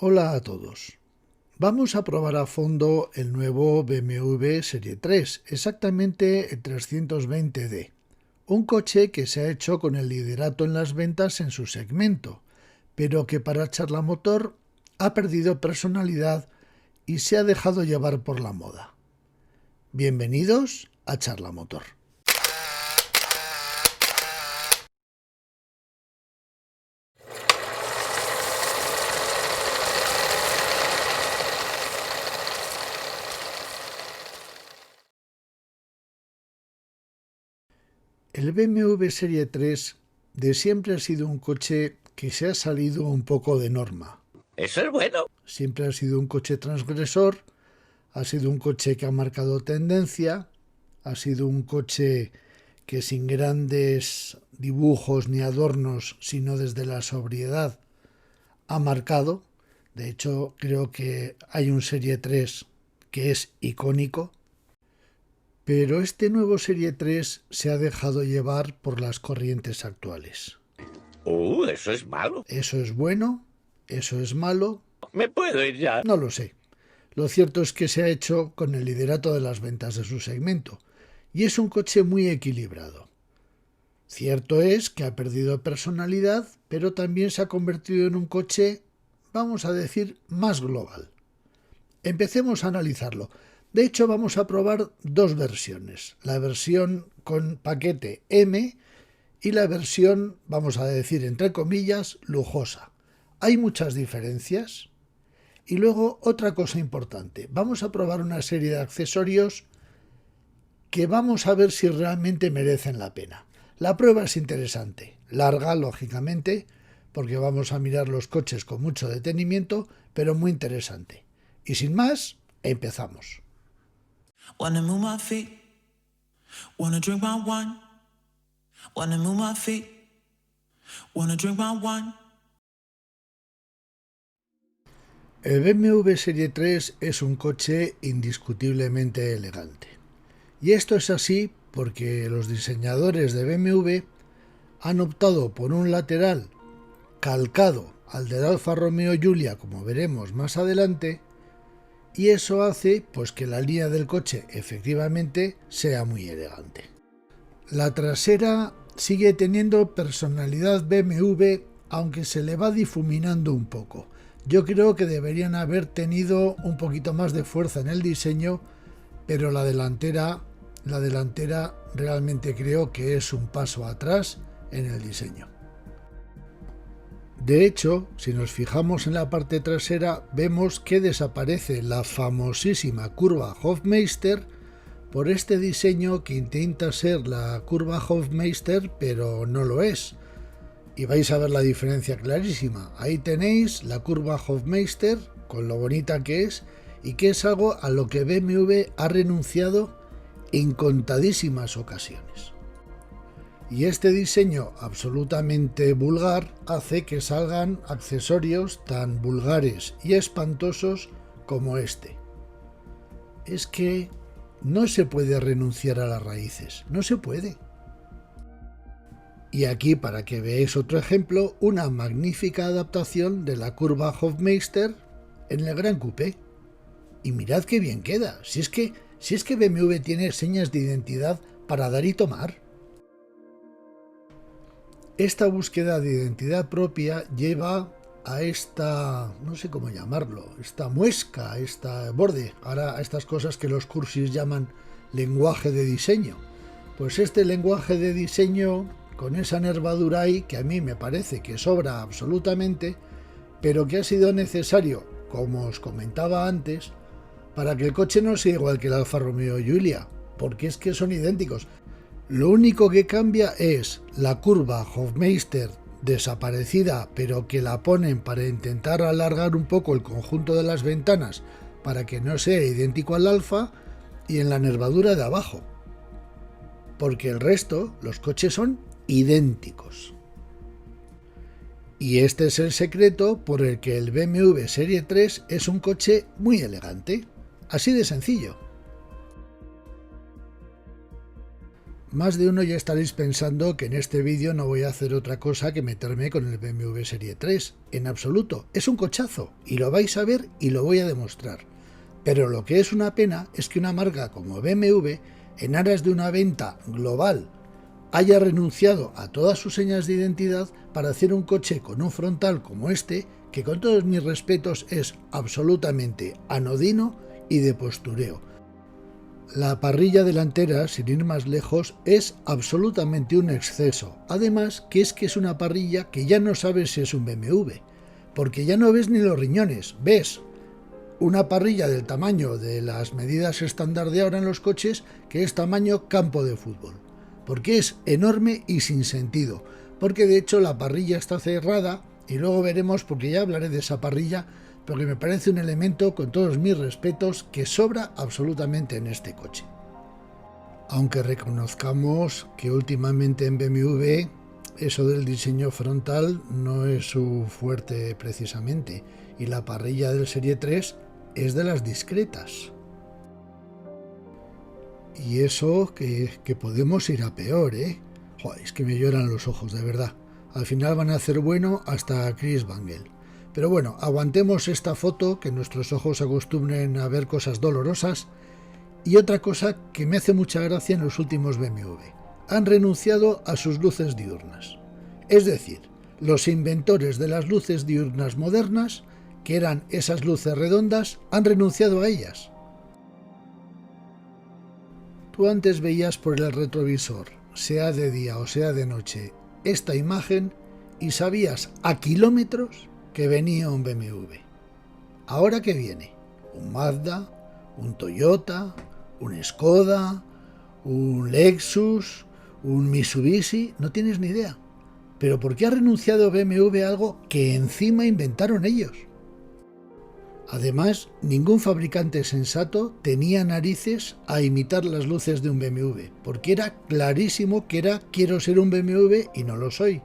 Hola a todos. Vamos a probar a fondo el nuevo BMW Serie 3, exactamente el 320d. Un coche que se ha hecho con el liderato en las ventas en su segmento, pero que para Charlamotor ha perdido personalidad y se ha dejado llevar por la moda. Bienvenidos a Charlamotor. El BMW Serie 3 de siempre ha sido un coche que se ha salido un poco de norma. Eso es bueno. Siempre ha sido un coche transgresor, ha sido un coche que ha marcado tendencia, ha sido un coche que sin grandes dibujos ni adornos, sino desde la sobriedad, ha marcado. De hecho, creo que hay un Serie 3 que es icónico. Pero este nuevo Serie 3 se ha dejado llevar por las corrientes actuales. Eso es malo. ¿Eso es bueno? ¿Eso es malo? ¿Me puedo ir ya? No lo sé. Lo cierto es que se ha hecho con el liderato de las ventas de su segmento, y es un coche muy equilibrado. Cierto es que ha perdido personalidad, pero también se ha convertido en un coche, vamos a decir, más global. Empecemos a analizarlo. De hecho, vamos a probar dos versiones. La versión con paquete M y la versión, vamos a decir, entre comillas, lujosa. Hay muchas diferencias. Y luego, otra cosa importante. Vamos a probar una serie de accesorios que vamos a ver si realmente merecen la pena. La prueba es interesante. Larga, lógicamente, porque vamos a mirar los coches con mucho detenimiento, pero muy interesante. Y sin más, empezamos. Wanna move my feet, wanna drink my wine, wanna move my feet, wanna drink my wine. El BMW Serie 3 es un coche indiscutiblemente elegante. Y esto es así porque los diseñadores de BMW han optado por un lateral calcado al del Alfa Romeo Giulia, como veremos más adelante, y eso hace pues que la línea del coche efectivamente sea muy elegante. La trasera sigue teniendo personalidad BMW, aunque se le va difuminando un poco. Yo creo que deberían haber tenido un poquito más de fuerza en el diseño, pero la delantera realmente creo que es un paso atrás en el diseño. De hecho, si nos fijamos en la parte trasera, vemos que desaparece la famosísima curva Hofmeister por este diseño que intenta ser la curva Hofmeister, pero no lo es. Y vais a ver la diferencia clarísima. Ahí tenéis la curva Hofmeister, con lo bonita que es, y que es algo a lo que BMW ha renunciado en contadísimas ocasiones. Y este diseño absolutamente vulgar hace que salgan accesorios tan vulgares y espantosos como este. Es que no se puede renunciar a las raíces, no se puede. Y aquí, para que veáis otro ejemplo, una magnífica adaptación de la curva Hofmeister en el Gran Coupé. Y mirad qué bien queda, si es que BMW tiene señas de identidad para dar y tomar. Esta búsqueda de identidad propia lleva a esta, no sé cómo llamarlo, esta muesca, esta borde, ahora a estas cosas que los cursis llaman lenguaje de diseño. Pues este lenguaje de diseño, con esa nervadura ahí, que a mí me parece que sobra absolutamente, pero que ha sido necesario, como os comentaba antes, para que el coche no sea igual que el Alfa Romeo Giulia, porque es que son idénticos. Lo único que cambia es la curva Hofmeister desaparecida, pero que la ponen para intentar alargar un poco el conjunto de las ventanas para que no sea idéntico al Alfa, y en la nervadura de abajo. Porque el resto, los coches son idénticos. Y este es el secreto por el que el BMW Serie 3 es un coche muy elegante. Así de sencillo. Más de uno ya estaréis pensando que en este vídeo no voy a hacer otra cosa que meterme con el BMW Serie 3. En absoluto, es un cochazo, y lo vais a ver y lo voy a demostrar. Pero lo que es una pena es que una marca como BMW, en aras de una venta global, haya renunciado a todas sus señas de identidad para hacer un coche con un frontal como este, que con todos mis respetos es absolutamente anodino y de postureo. La parrilla delantera, sin ir más lejos, es absolutamente un exceso. Además, que es una parrilla que ya no sabes si es un BMW, porque ya no ves ni los riñones, ves una parrilla del tamaño de las medidas estándar de ahora en los coches, que es tamaño campo de fútbol, porque es enorme y sin sentido, porque de hecho la parrilla está cerrada, y luego veremos, porque ya hablaré de esa parrilla, porque me parece un elemento, con todos mis respetos, que sobra absolutamente en este coche. Aunque reconozcamos que últimamente en BMW eso del diseño frontal no es su fuerte precisamente, y la parrilla del Serie 3 es de las discretas. Y eso que podemos ir a peor, ¿eh? Joder, es que me lloran los ojos, de verdad. Al final van a hacer bueno hasta Chris Bangle. Pero bueno, aguantemos esta foto, que nuestros ojos acostumbren a ver cosas dolorosas. Y otra cosa que me hace mucha gracia en los últimos BMW. Han renunciado a sus luces diurnas. Es decir, los inventores de las luces diurnas modernas, que eran esas luces redondas, han renunciado a ellas. Tú antes veías por el retrovisor, sea de día o sea de noche, esta imagen y sabías a kilómetros que venía un BMW. ¿Ahora qué viene? ¿Un Mazda? ¿Un Toyota? ¿Un Skoda? ¿Un Lexus? ¿Un Mitsubishi? No tienes ni idea. ¿Pero por qué ha renunciado BMW a algo que encima inventaron ellos? Además, ningún fabricante sensato tenía narices a imitar las luces de un BMW, porque era clarísimo que era quiero ser un BMW y no lo soy.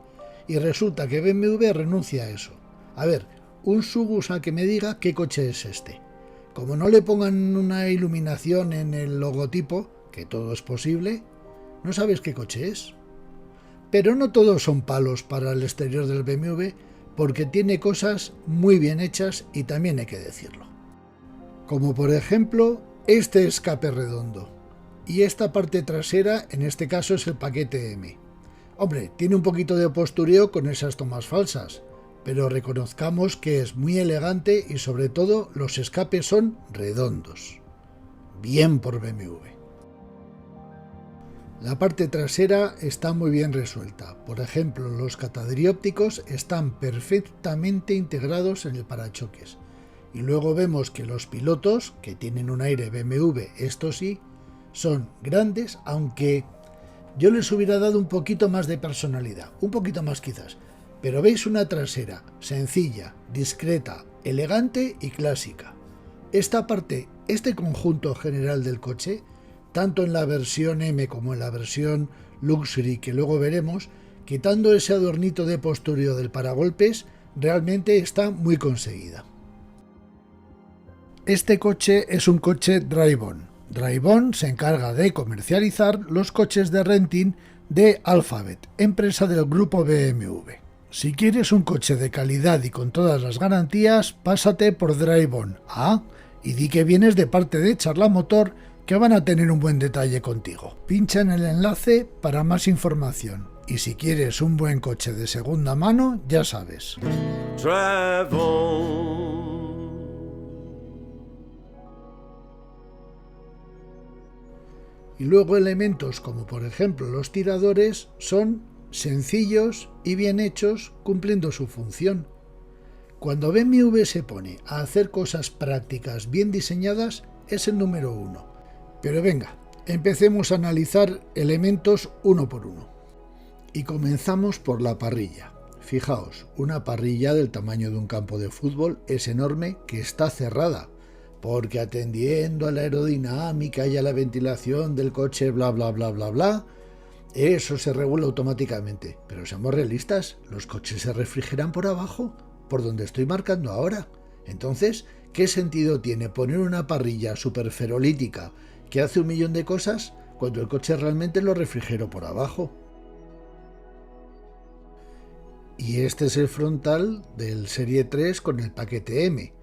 Y resulta que BMW renuncia a eso. A ver, un Subus a que me diga qué coche es este. Como no le pongan una iluminación en el logotipo, que todo es posible, no sabes qué coche es. Pero no todos son palos para el exterior del BMW, porque tiene cosas muy bien hechas y también hay que decirlo. Como por ejemplo, este escape redondo. Y esta parte trasera, en este caso, es el paquete M. Hombre, tiene un poquito de postureo con esas tomas falsas, pero reconozcamos que es muy elegante y sobre todo los escapes son redondos. Bien por BMW. La parte trasera está muy bien resuelta. Por ejemplo, los catadiópticos están perfectamente integrados en el parachoques. Y luego vemos que los pilotos, que tienen un aire BMW, esto sí, son grandes, aunque yo les hubiera dado un poquito más de personalidad, un poquito más quizás. Pero veis una trasera sencilla, discreta, elegante y clásica. Esta parte, este conjunto general del coche, tanto en la versión M como en la versión Luxury, que luego veremos, quitando ese adornito de postureo del paragolpes, realmente está muy conseguida. Este coche es un coche Drive-On. Drive-On se encarga de comercializar los coches de renting de Alphabet, empresa del grupo BMW. Si quieres un coche de calidad y con todas las garantías, pásate por Drive-On. Y di que vienes de parte de Charla Motor, que van a tener un buen detalle contigo. Pincha en el enlace para más información. Y si quieres un buen coche de segunda mano, ya sabes. Drive-On. Y luego elementos como por ejemplo los tiradores son sencillos y bien hechos, cumpliendo su función. Cuando BMW se pone a hacer cosas prácticas bien diseñadas, es el número uno. Pero venga, empecemos a analizar elementos uno por uno. Y comenzamos por la parrilla. Fijaos, una parrilla del tamaño de un campo de fútbol es enorme, que está cerrada, porque atendiendo a la aerodinámica y a la ventilación del coche, bla bla bla bla bla, eso se regula automáticamente. Pero seamos realistas, los coches se refrigeran por abajo, por donde estoy marcando ahora. Entonces, ¿qué sentido tiene poner una parrilla superferolítica que hace 1.000.000 de cosas cuando el coche realmente lo refrigeró por abajo. Y este es el frontal del Serie 3 con el paquete M.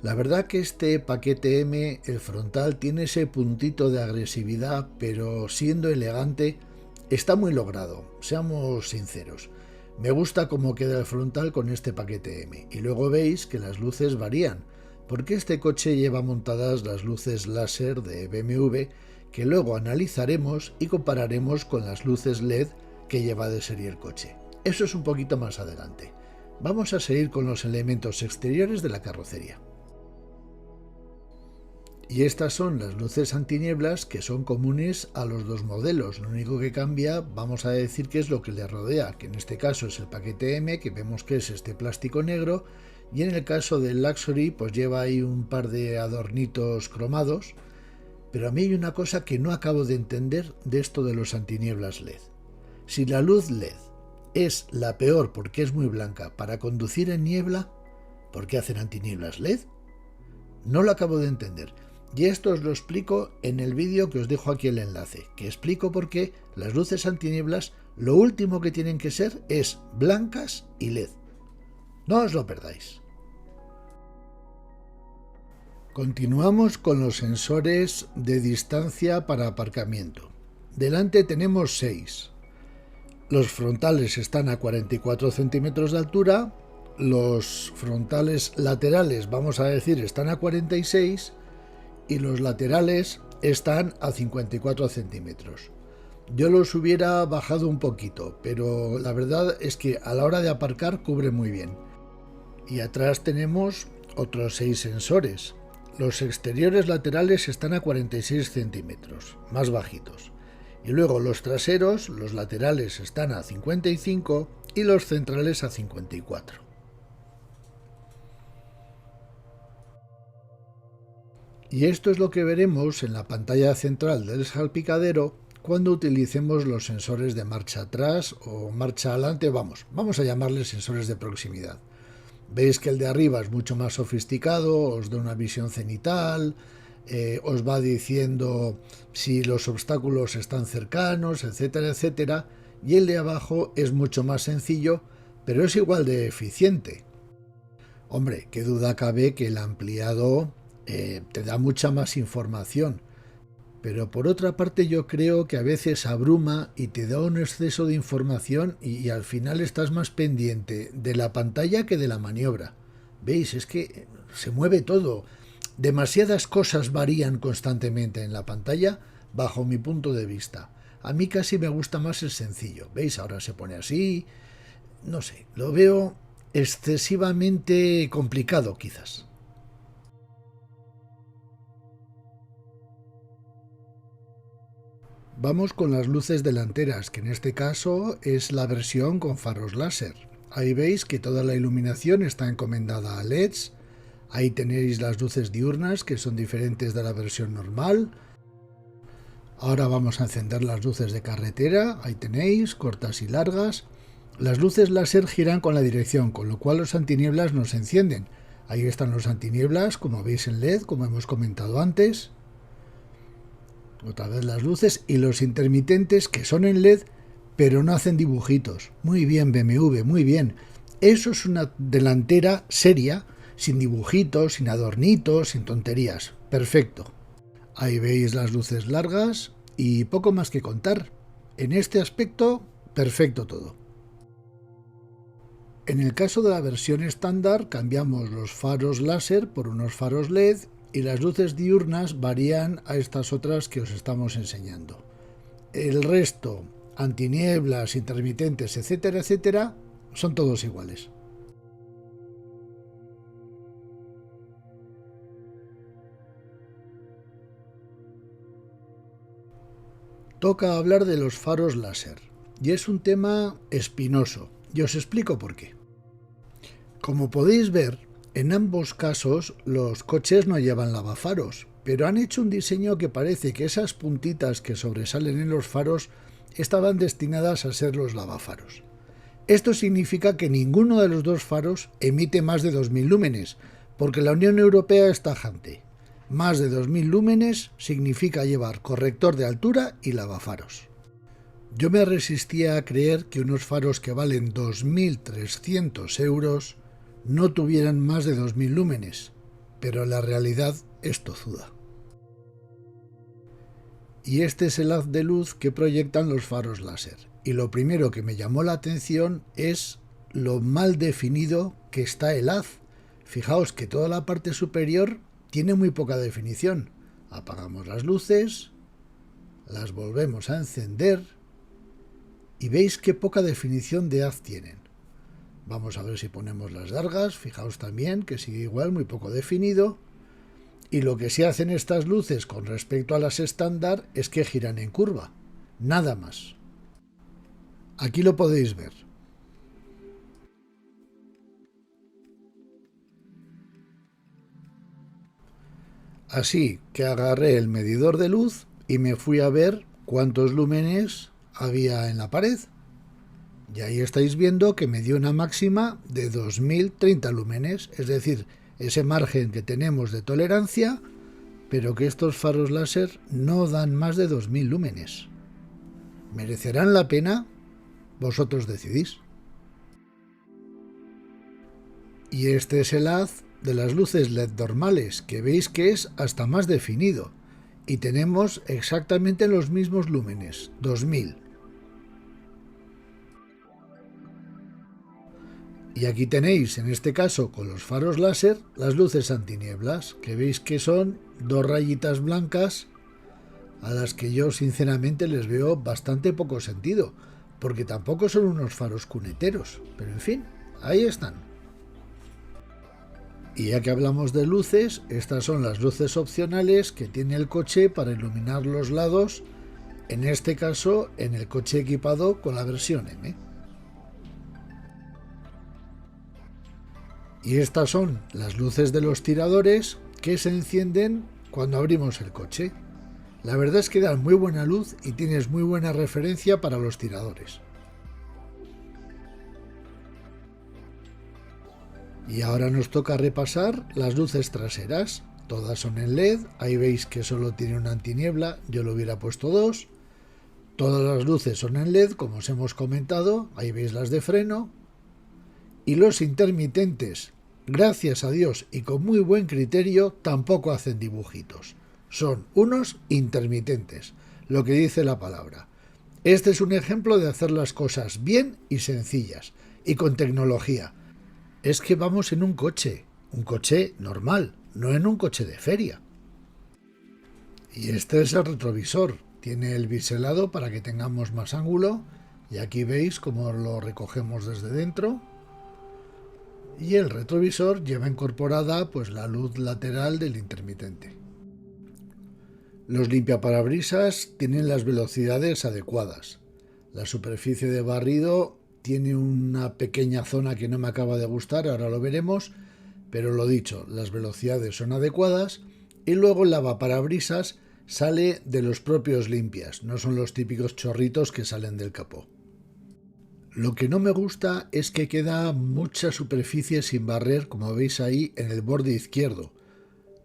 La verdad que este paquete M, el frontal, tiene ese puntito de agresividad, pero siendo elegante, está muy logrado, seamos sinceros. Me gusta cómo queda el frontal con este paquete M. Y luego veis que las luces varían, porque este coche lleva montadas las luces láser de BMW, que luego analizaremos y compararemos con las luces LED que lleva de serie el coche. Eso es un poquito más adelante. Vamos a seguir con los elementos exteriores de la carrocería. Y estas son las luces antinieblas que son comunes a los dos modelos. Lo único que cambia, vamos a decir que es lo que le rodea, que en este caso es el paquete M, que vemos que es este plástico negro, y en el caso del Luxury pues lleva ahí un par de adornitos cromados. Pero a mí hay una cosa que no acabo de entender de esto de los antinieblas LED. Si la luz LED es la peor porque es muy blanca para conducir en niebla, ¿por qué hacen antinieblas LED? No lo acabo de entender. Y esto os lo explico en el vídeo que os dejo aquí el enlace, que explico por qué las luces antinieblas lo último que tienen que ser es blancas y LED. No os lo perdáis. Continuamos con los sensores de distancia para aparcamiento. Delante tenemos 6. Los frontales están a 44 centímetros de altura, los frontales laterales, vamos a decir, están a 46 y los laterales están a 54 centímetros. Yo los hubiera bajado un poquito, pero la verdad es que a la hora de aparcar cubre muy bien. Y atrás tenemos otros 6 sensores. Los exteriores laterales están a 46 centímetros, más bajitos. Y luego los traseros, los laterales están a 55 y los centrales a 54. Y esto es lo que veremos en la pantalla central del salpicadero cuando utilicemos los sensores de marcha atrás o marcha adelante, vamos a llamarles sensores de proximidad. Veis que el de arriba es mucho más sofisticado, os da una visión cenital, os va diciendo si los obstáculos están cercanos, etcétera, etcétera, y el de abajo es mucho más sencillo, pero es igual de eficiente. Hombre, qué duda cabe que el ampliado te da mucha más información, pero por otra parte yo creo que a veces abruma y te da un exceso de información y al final estás más pendiente de la pantalla que de la maniobra. ¿Veis? Es que se mueve todo. Demasiadas cosas varían constantemente en la pantalla bajo mi punto de vista. A mí casi me gusta más el sencillo. ¿Veis? Ahora se pone así. No sé, lo veo excesivamente complicado quizás. Vamos con las luces delanteras, que en este caso es la versión con faros láser. Ahí veis que toda la iluminación está encomendada a LEDs. Ahí tenéis las luces diurnas, que son diferentes de la versión normal. Ahora vamos a encender las luces de carretera. Ahí tenéis, cortas y largas. Las luces láser giran con la dirección, con lo cual los antinieblas no se encienden. Ahí están los antinieblas, como veis en LED, como hemos comentado antes. Otra vez las luces y los intermitentes que son en LED pero no hacen dibujitos. Muy bien BMW, muy bien. Eso es una delantera seria, sin dibujitos, sin adornitos, sin tonterías. Perfecto. Ahí veis las luces largas y poco más que contar. En este aspecto, perfecto todo. En el caso de la versión estándar cambiamos los faros láser por unos faros LED y las luces diurnas varían a estas otras que os estamos enseñando. El resto, antinieblas, intermitentes, etcétera, etcétera, son todos iguales. Toca hablar de los faros láser, y es un tema espinoso, y os explico por qué. Como podéis ver, en ambos casos los coches no llevan lavafaros, pero han hecho un diseño que parece que esas puntitas que sobresalen en los faros estaban destinadas a ser los lavafaros. Esto significa que ninguno de los dos faros emite más de 2000 lúmenes, porque la Unión Europea es tajante. Más de 2000 lúmenes significa llevar corrector de altura y lavafaros. Yo me resistía a creer que unos faros que valen 2.300 euros no tuvieran más de 2000 lúmenes, pero la realidad es tozuda. Y este es el haz de luz que proyectan los faros láser. Y lo primero que me llamó la atención es lo mal definido que está el haz. Fijaos que toda la parte superior tiene muy poca definición. Apagamos las luces, las volvemos a encender y veis qué poca definición de haz tienen. Vamos a ver si ponemos las largas, fijaos también que sigue igual, muy poco definido. Y lo que sí hacen estas luces con respecto a las estándar es que giran en curva, nada más. Aquí lo podéis ver. Así que agarré el medidor de luz y me fui a ver cuántos lúmenes había en la pared. Y ahí estáis viendo que me dio una máxima de 2030 lúmenes, es decir, ese margen que tenemos de tolerancia, pero que estos faros láser no dan más de 2000 lúmenes. ¿Merecerán la pena? Vosotros decidís. Y este es el haz de las luces LED normales, que veis que es hasta más definido, y tenemos exactamente los mismos lúmenes, 2000. Y aquí tenéis, en este caso con los faros láser, las luces antinieblas, que veis que son dos rayitas blancas a las que yo sinceramente les veo bastante poco sentido, porque tampoco son unos faros cuneteros, pero en fin, ahí están. Y ya que hablamos de luces, estas son las luces opcionales que tiene el coche para iluminar los lados, en este caso en el coche equipado con la versión M. Y estas son las luces de los tiradores que se encienden cuando abrimos el coche. La verdad es que dan muy buena luz y tienes muy buena referencia para los tiradores. Y ahora nos toca repasar las luces traseras. Todas son en LED, ahí veis que solo tiene una antiniebla, yo le hubiera puesto dos. Todas las luces son en LED, como os hemos comentado, ahí veis las de freno. Y los intermitentes, gracias a Dios y con muy buen criterio, tampoco hacen dibujitos. Son unos intermitentes, lo que dice la palabra. Este es un ejemplo de hacer las cosas bien y sencillas, y con tecnología. Es que vamos en un coche normal, no en un coche de feria. Y este es el retrovisor, tiene el biselado para que tengamos más ángulo, y aquí veis cómo lo recogemos desde dentro. Y el retrovisor lleva incorporada pues la luz lateral del intermitente. Los limpiaparabrisas tienen las velocidades adecuadas. La superficie de barrido tiene una pequeña zona que no me acaba de gustar, ahora lo veremos, pero lo dicho, las velocidades son adecuadas y luego el lavaparabrisas sale de los propios limpias, no son los típicos chorritos que salen del capó. Lo que no me gusta es que queda mucha superficie sin barrer, como veis ahí en el borde izquierdo.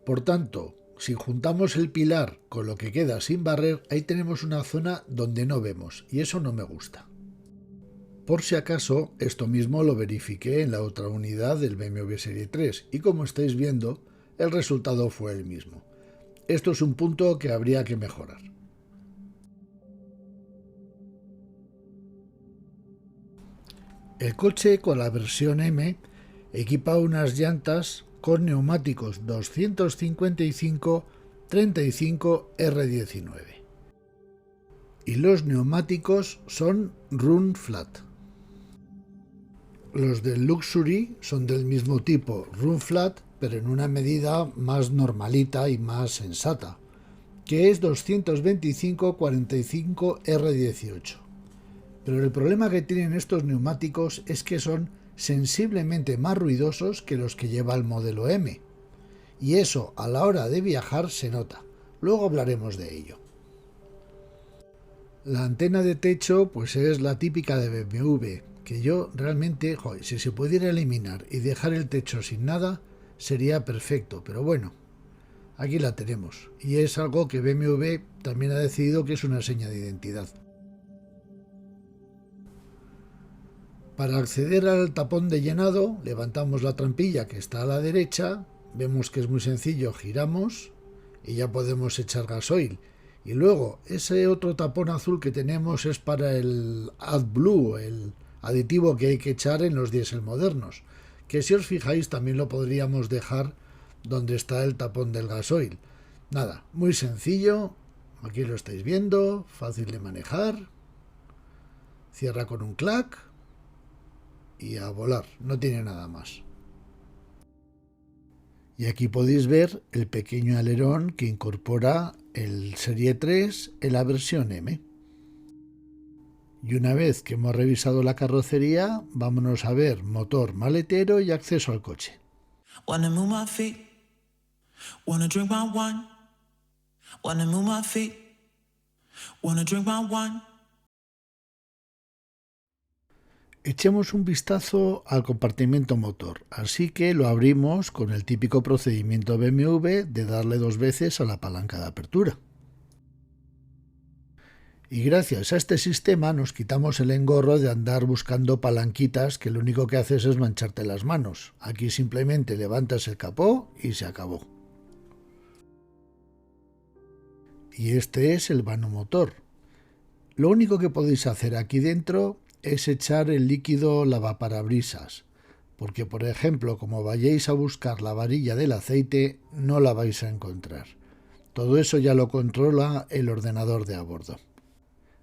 Por tanto, si juntamos el pilar con lo que queda sin barrer, ahí tenemos una zona donde no vemos, y eso no me gusta. Por si acaso, esto mismo lo verifiqué en la otra unidad del BMW Serie 3, y como estáis viendo, el resultado fue el mismo. Esto es un punto que habría que mejorar. El coche con la versión M equipa unas llantas con neumáticos 255-35 R19 y los neumáticos son Run Flat. Los del Luxury son del mismo tipo Run Flat, pero en una medida más normalita y más sensata, que es 225-45 R18. Pero el problema que tienen estos neumáticos es que son sensiblemente más ruidosos que los que lleva el modelo M. Y eso a la hora de viajar se nota. Luego hablaremos de ello. La antena de techo pues es la típica de BMW, que yo realmente, si se pudiera eliminar y dejar el techo sin nada, sería perfecto. Pero bueno, Aquí la tenemos, y es algo que BMW también ha decidido que es una seña de identidad. Para acceder al tapón de llenado, levantamos la trampilla que está a la derecha, vemos que es muy sencillo, giramos y ya podemos echar gasoil. Y luego, ese otro tapón azul que tenemos es para el AdBlue, el aditivo que hay que echar en los diésel modernos, que si os fijáis también lo podríamos dejar donde está el tapón del gasoil. Nada, muy sencillo, aquí lo estáis viendo, fácil de manejar, cierra con un clac y a volar, no tiene nada más. Y aquí podéis ver el pequeño alerón que incorpora el Serie 3 en la versión M. Y una vez que hemos revisado la carrocería, vámonos a ver motor, maletero y acceso al coche. Wanna move my feet, wanna drink my wine, wanna move my feet, wanna drink my wine. Echemos un vistazo al compartimento motor, así que lo abrimos con el típico procedimiento BMW de darle 2 veces a la palanca de apertura. Y gracias a este sistema nos quitamos el engorro de andar buscando palanquitas que lo único que haces es mancharte las manos. Aquí simplemente levantas el capó y se acabó. Y este es el vano motor. Lo único que podéis hacer aquí dentro es echar el líquido lavaparabrisas, porque por ejemplo, como vayáis a buscar la varilla del aceite, no la vais a encontrar. Todo eso ya lo controla el ordenador de a bordo.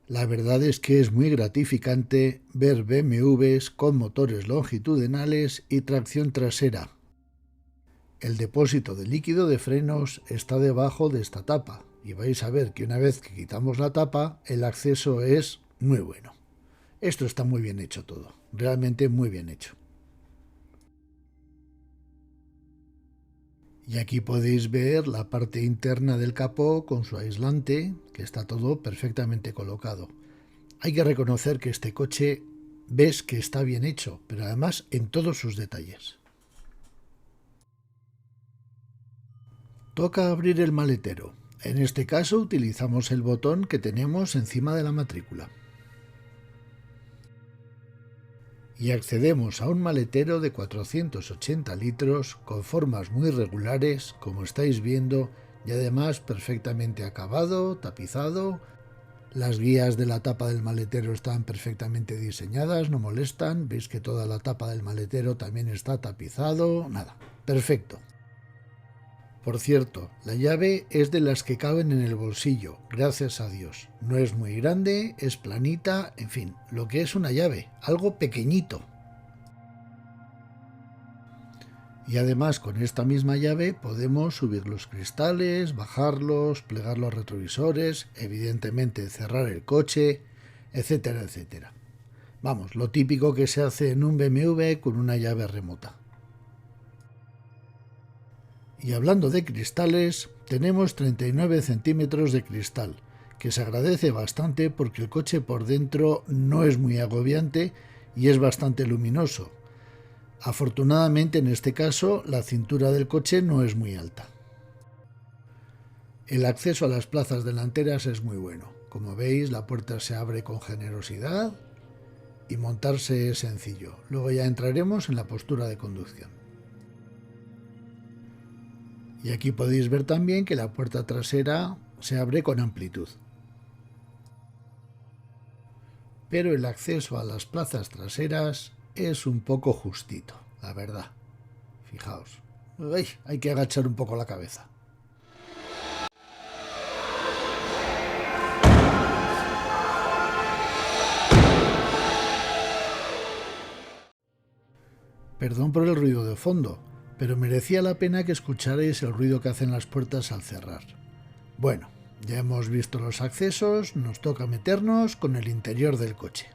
La verdad es que es muy gratificante ver BMWs con motores longitudinales y tracción trasera. El depósito de líquido de frenos está debajo de esta tapa, y vais a ver que una vez que quitamos la tapa, el acceso es muy bueno. Esto está muy bien hecho todo, realmente muy bien hecho. Y aquí podéis ver la parte interna del capó con su aislante, que está todo perfectamente colocado. Hay que reconocer que este coche ves que está bien hecho, pero además en todos sus detalles. Toca abrir el maletero. En este caso utilizamos el botón que tenemos encima de la matrícula. Y accedemos a un maletero de 480 litros con formas muy regulares, como estáis viendo, y además perfectamente acabado, tapizado. Las guías de la tapa del maletero están perfectamente diseñadas, no molestan. Veis que toda la tapa del maletero también está tapizado. Nada, perfecto. Por cierto, la llave es de las que caben en el bolsillo, gracias a Dios. No es muy grande, es planita, en fin, lo que es una llave, algo pequeñito. Y además con esta misma llave podemos subir los cristales, bajarlos, plegar los retrovisores, evidentemente cerrar el coche, etcétera, etcétera. Vamos, lo típico que se hace en un BMW con una llave remota. Y hablando de cristales, tenemos 39 centímetros de cristal, que se agradece bastante porque el coche por dentro no es muy agobiante y es bastante luminoso. Afortunadamente en este caso la cintura del coche no es muy alta. El acceso a las plazas delanteras es muy bueno. Como veis, la puerta se abre con generosidad y montarse es sencillo. Luego ya entraremos en la postura de conducción. Y aquí podéis ver también que la puerta trasera se abre con amplitud. Pero el acceso a las plazas traseras es un poco justito, la verdad. Fijaos, hay que agachar un poco la cabeza. Perdón por el ruido de fondo, pero merecía la pena que escucharais el ruido que hacen las puertas al cerrar. Bueno, ya hemos visto los accesos, nos toca meternos con el interior del coche.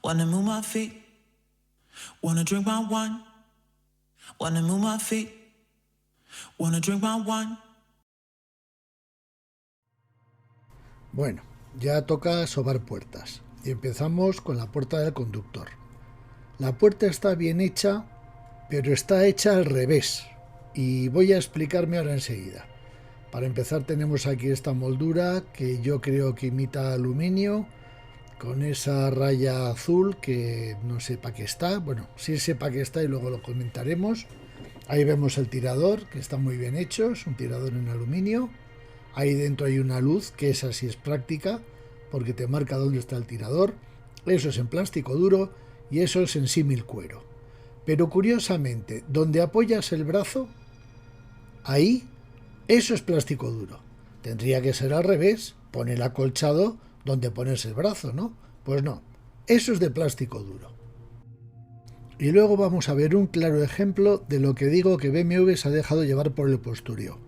Wanna move my feet, wanna drink my wine, wanna move my feet, wanna drink my wine. Bueno, ya toca sobar puertas y empezamos con la puerta del conductor. La puerta está bien hecha, pero está hecha al revés y voy a explicarme ahora enseguida. Para empezar tenemos aquí esta moldura que yo creo que imita aluminio, con esa raya azul que no sé para qué está. Bueno, sí sé para qué está y luego lo comentaremos. Ahí vemos el tirador, que está muy bien hecho, es un tirador en aluminio. Ahí dentro hay una luz, que esa sí es práctica, porque te marca dónde está el tirador. Eso es en plástico duro y eso es en símil cuero. Pero curiosamente, donde apoyas el brazo, ahí, eso es plástico duro. Tendría que ser al revés, pon el acolchado donde pones el brazo, ¿no? Pues no, eso es de plástico duro. Y luego vamos a ver un claro ejemplo de lo que digo que BMW se ha dejado llevar por el postureo.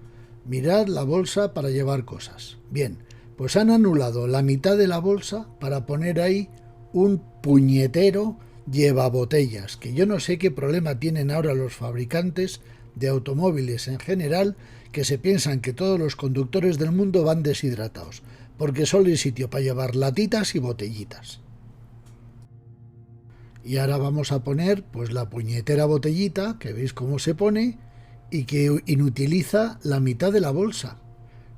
Mirad la bolsa para llevar cosas. Bien, pues han anulado la mitad de la bolsa para poner ahí un puñetero llevabotellas, que yo no sé qué problema tienen ahora los fabricantes de automóviles en general, que se piensan que todos los conductores del mundo van deshidratados, porque solo hay sitio para llevar latitas y botellitas. Y ahora vamos a poner pues la puñetera botellita, que veis cómo se pone, y que inutiliza la mitad de la bolsa.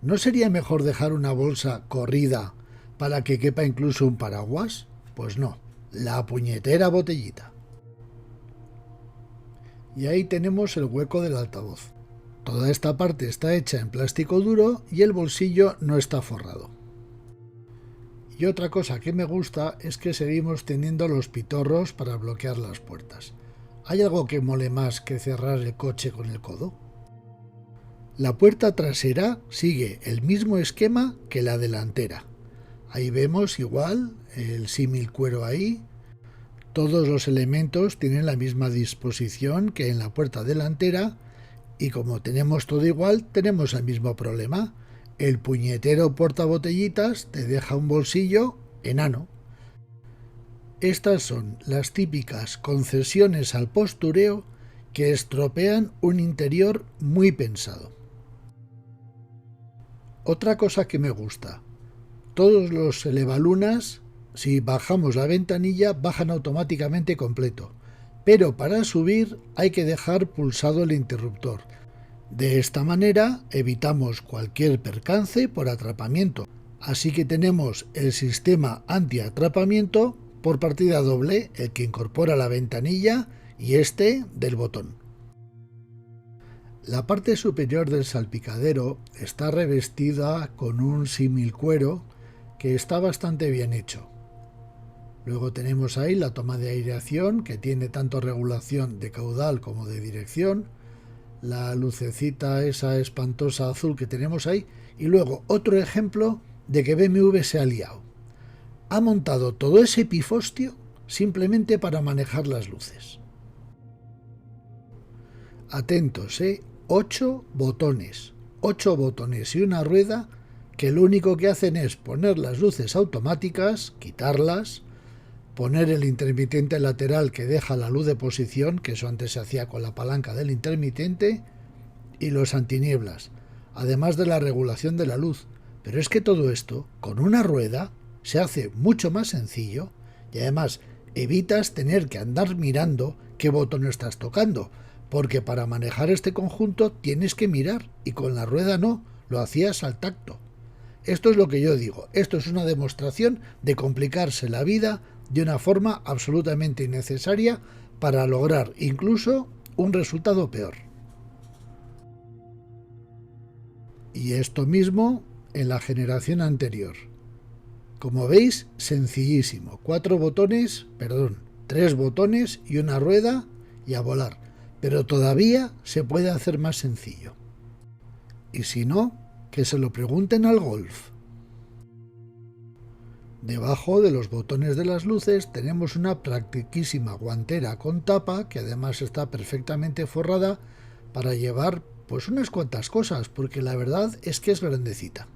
¿No sería mejor dejar una bolsa corrida para que quepa incluso un paraguas? Pues no, la puñetera botellita. Y ahí tenemos el hueco del altavoz. Toda esta parte está hecha en plástico duro y el bolsillo no está forrado. Y otra cosa que me gusta es que seguimos teniendo los pitorros para bloquear las puertas. ¿Hay algo que mole más que cerrar el coche con el codo? La puerta trasera sigue el mismo esquema que la delantera. Ahí vemos igual el símil cuero ahí. Todos los elementos tienen la misma disposición que en la puerta delantera y como tenemos todo igual, tenemos el mismo problema. El puñetero portabotellitas te deja un bolsillo enano. Estas son las típicas concesiones al postureo que estropean un interior muy pensado. Otra cosa que me gusta, todos los elevalunas, si bajamos la ventanilla, bajan automáticamente completo, pero para subir hay que dejar pulsado el interruptor. De esta manera evitamos cualquier percance por atrapamiento, así que tenemos el sistema anti-atrapamiento por partida doble, el que incorpora la ventanilla y este del botón. La parte superior del salpicadero está revestida con un símil cuero que está bastante bien hecho. Luego tenemos ahí la toma de aireación que tiene tanto regulación de caudal como de dirección, la lucecita esa espantosa azul que tenemos ahí y luego otro ejemplo de que BMW se ha liado. Ha montado todo ese pifostio simplemente para manejar las luces. Atentos, 8 botones y una rueda que lo único que hacen es poner las luces automáticas, quitarlas, poner el intermitente lateral que deja la luz de posición, que eso antes se hacía con la palanca del intermitente, y los antinieblas, además de la regulación de la luz. Pero es que todo esto, con una rueda, se hace mucho más sencillo y además evitas tener que andar mirando qué botón estás tocando, porque para manejar este conjunto tienes que mirar y con la rueda no, lo hacías al tacto. Esto es lo que yo digo, esto es una demostración de complicarse la vida de una forma absolutamente innecesaria para lograr incluso un resultado peor. Y esto mismo en la generación anterior. Como veis, sencillísimo, 3 botones y una rueda y a volar. Pero todavía se puede hacer más sencillo. Y si no, que se lo pregunten al Golf. Debajo de los botones de las luces tenemos una practiquísima guantera con tapa que además está perfectamente forrada para llevar pues unas cuantas cosas, porque la verdad es que es grandecita.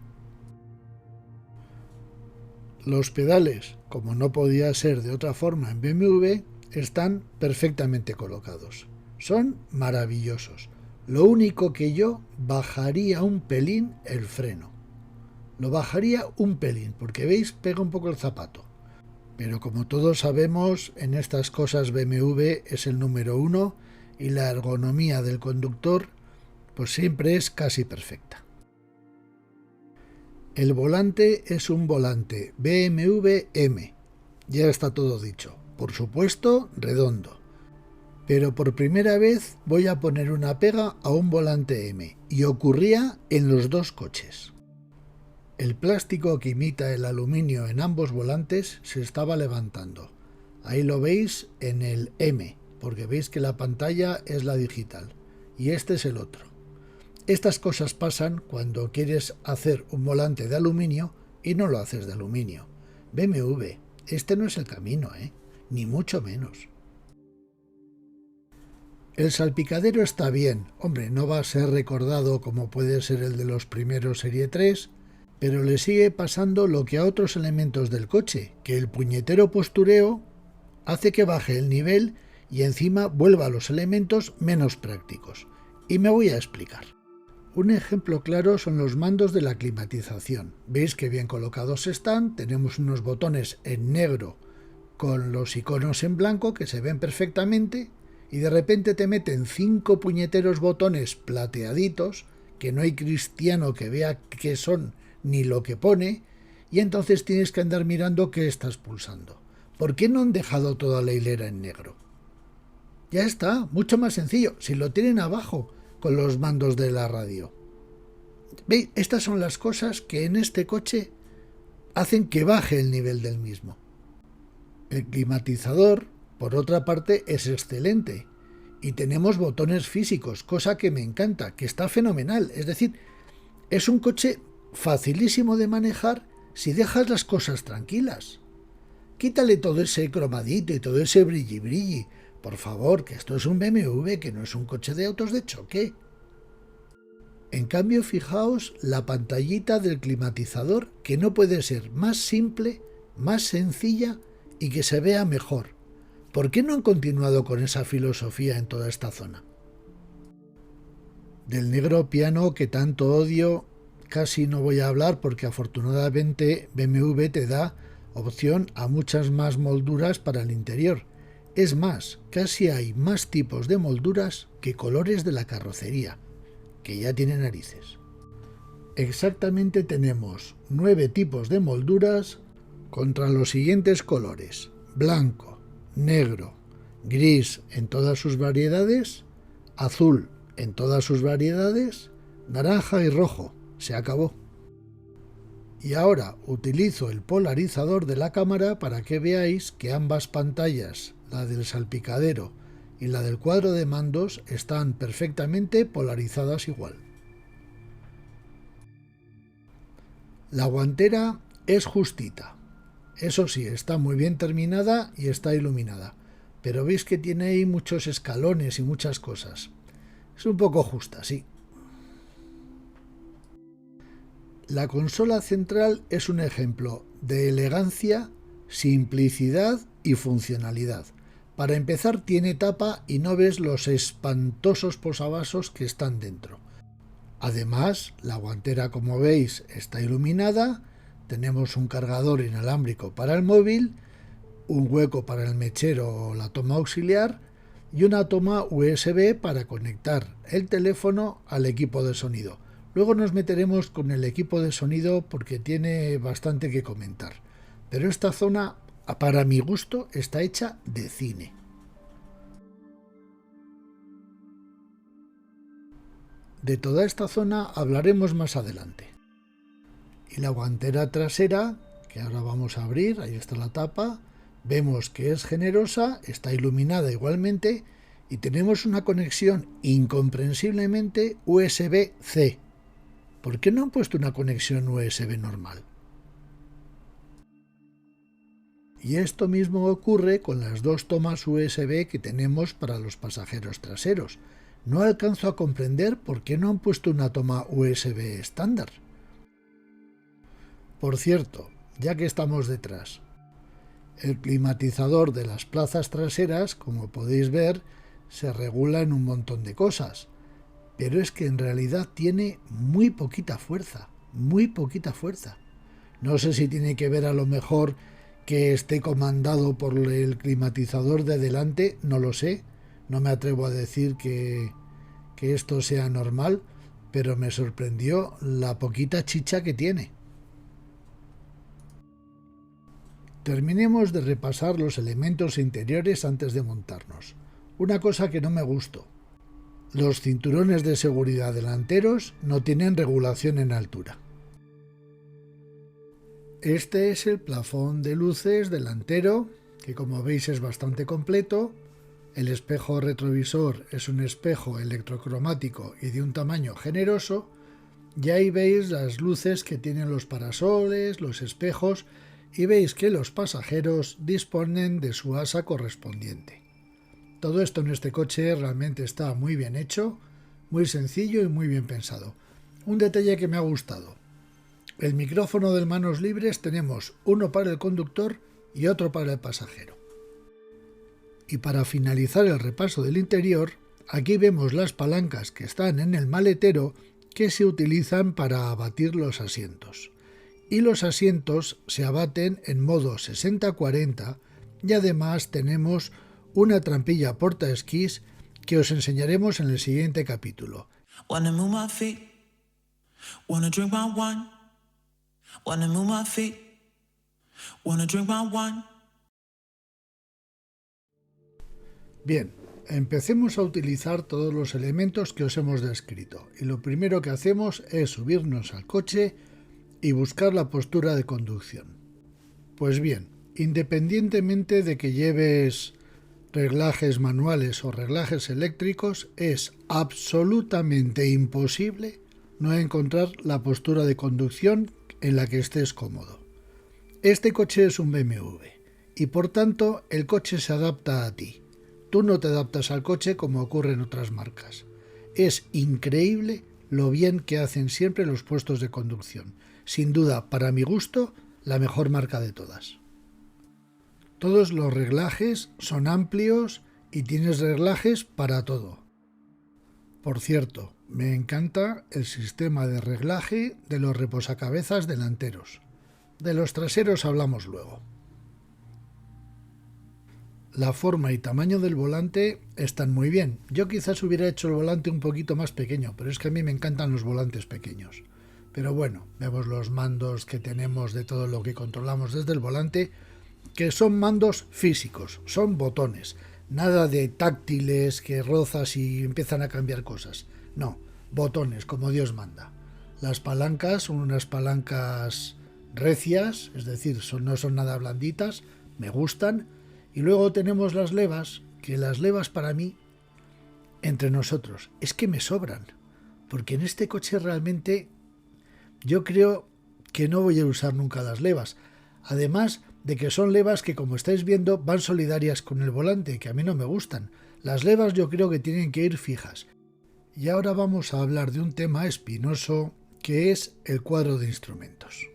Los pedales, como no podía ser de otra forma en BMW, están perfectamente colocados. Son maravillosos. Lo único que yo bajaría un pelín el freno. Lo bajaría un pelín, porque veis, pega un poco el zapato. Pero como todos sabemos, en estas cosas BMW es el número 1 y la ergonomía del conductor pues siempre es casi perfecta. El volante es un volante BMW M. Ya está todo dicho. Por supuesto, redondo. Pero por primera vez voy a poner una pega a un volante M, y ocurría en los dos coches. El plástico que imita el aluminio en ambos volantes se estaba levantando. Ahí lo veis en el M, porque veis que la pantalla es la digital, y este es el otro. Estas cosas pasan cuando quieres hacer un volante de aluminio y no lo haces de aluminio. BMW, este no es el camino, ni mucho menos. El salpicadero está bien, hombre, no va a ser recordado como puede ser el de los primeros Serie 3, pero le sigue pasando lo que a otros elementos del coche, que el puñetero postureo hace que baje el nivel y encima vuelva a los elementos menos prácticos. Y me voy a explicar. Un ejemplo claro son los mandos de la climatización. Veis que bien colocados están, tenemos unos botones en negro con los iconos en blanco que se ven perfectamente, y de repente te meten 5 puñeteros botones plateaditos que no hay cristiano que vea qué son ni lo que pone, y entonces tienes que andar mirando qué estás pulsando. ¿Por qué no han dejado toda la hilera en negro? Ya está, mucho más sencillo, si lo tienen abajo con los mandos de la radio. ¿Veis? Estas son las cosas que en este coche hacen que baje el nivel del mismo. El climatizador, por otra parte, es excelente y tenemos botones físicos, cosa que me encanta, que está fenomenal. Es decir, es un coche facilísimo de manejar si dejas las cosas tranquilas. Quítale todo ese cromadito y todo ese brilli. Por favor, que esto es un BMW, que no es un coche de autos de choque. En cambio, fijaos la pantallita del climatizador, que no puede ser más simple, más sencilla y que se vea mejor. ¿Por qué no han continuado con esa filosofía en toda esta zona? Del negro piano que tanto odio casi no voy a hablar porque afortunadamente BMW te da opción a muchas más molduras para el interior. Es más, casi hay más tipos de molduras que colores de la carrocería, que ya tiene narices. Exactamente tenemos 9 tipos de molduras contra los siguientes colores: blanco, negro, gris en todas sus variedades, azul en todas sus variedades, naranja y rojo. Se acabó. Y ahora utilizo el polarizador de la cámara para que veáis que ambas pantallas, la del salpicadero y la del cuadro de mandos, están perfectamente polarizadas igual. La guantera es justita. Eso sí, está muy bien terminada y está iluminada, pero veis que tiene ahí muchos escalones y muchas cosas. Es un poco justa, sí. La consola central es un ejemplo de elegancia, simplicidad y funcionalidad. Para empezar, tiene tapa y no ves los espantosos posavasos que están dentro. Además, la guantera, como veis, está iluminada. Tenemos un cargador inalámbrico para el móvil, un hueco para el mechero o la toma auxiliar y una toma USB para conectar el teléfono al equipo de sonido. Luego nos meteremos con el equipo de sonido porque tiene bastante que comentar. Pero esta zona, para mi gusto, está hecha de cine. De toda esta zona hablaremos más adelante. Y la guantera trasera, que ahora vamos a abrir, ahí está la tapa, vemos que es generosa, está iluminada igualmente y tenemos una conexión incomprensiblemente USB-C. ¿Por qué no han puesto una conexión USB normal? Y esto mismo ocurre con las 2 tomas USB que tenemos para los pasajeros traseros. No alcanzo a comprender por qué no han puesto una toma USB estándar. Por cierto, ya que estamos detrás, el climatizador de las plazas traseras, como podéis ver, se regula en un montón de cosas. Pero es que en realidad tiene muy poquita fuerza, muy poquita fuerza. No sé si tiene que ver a lo mejor que esté comandado por el climatizador de delante, no lo sé. No me atrevo a decir que que esto sea normal, pero me sorprendió la poquita chicha que tiene. Terminemos de repasar los elementos interiores antes de montarnos. Una cosa que no me gustó. Los cinturones de seguridad delanteros no tienen regulación en altura. Este es el plafón de luces delantero, que como veis es bastante completo. El espejo retrovisor es un espejo electrocromático y de un tamaño generoso. Y ahí veis las luces que tienen los parasoles, los espejos, y veis que los pasajeros disponen de su asa correspondiente. Todo esto en este coche realmente está muy bien hecho, muy sencillo y muy bien pensado. Un detalle que me ha gustado. El micrófono de manos libres tenemos uno para el conductor y otro para el pasajero. Y para finalizar el repaso del interior, aquí vemos las palancas que están en el maletero que se utilizan para abatir los asientos. Y los asientos se abaten en modo 60-40 y además tenemos una trampilla portaesquís que os enseñaremos en el siguiente capítulo. Wanna move my feet, wanna drink my wine, wanna move my feet, wanna drink my wine. Bien, empecemos a utilizar todos los elementos que os hemos descrito y lo primero que hacemos es subirnos al coche y buscar la postura de conducción. Pues bien, independientemente de que lleves reglajes manuales o reglajes eléctricos, es absolutamente imposible no encontrar la postura de conducción en la que estés cómodo. Este coche es un BMW y por tanto el coche se adapta a ti. Tú no te adaptas al coche como ocurre en otras marcas. Es increíble lo bien que hacen siempre los puestos de conducción. Sin duda, para mi gusto, la mejor marca de todas. Todos los reglajes son amplios y tienes reglajes para todo. Por cierto, me encanta el sistema de reglaje de los reposacabezas delanteros. De los traseros hablamos luego. La forma y tamaño del volante están muy bien. Yo quizás hubiera hecho el volante un poquito más pequeño, pero es que a mí me encantan los volantes pequeños. Pero bueno, vemos los mandos que tenemos de todo lo que controlamos desde el volante, que son mandos físicos, son botones, nada de táctiles que rozas y empiezan a cambiar cosas. No, botones, como Dios manda. Las palancas son unas palancas recias, es decir, no son nada blanditas, me gustan. Y luego tenemos las levas, que las levas para mí, entre nosotros, es que me sobran. Porque en este coche realmente yo creo que no voy a usar nunca las levas. Además de que son levas que, como estáis viendo, van solidarias con el volante, que a mí no me gustan. Las levas yo creo que tienen que ir fijas. Y ahora vamos a hablar de un tema espinoso, que es el cuadro de instrumentos.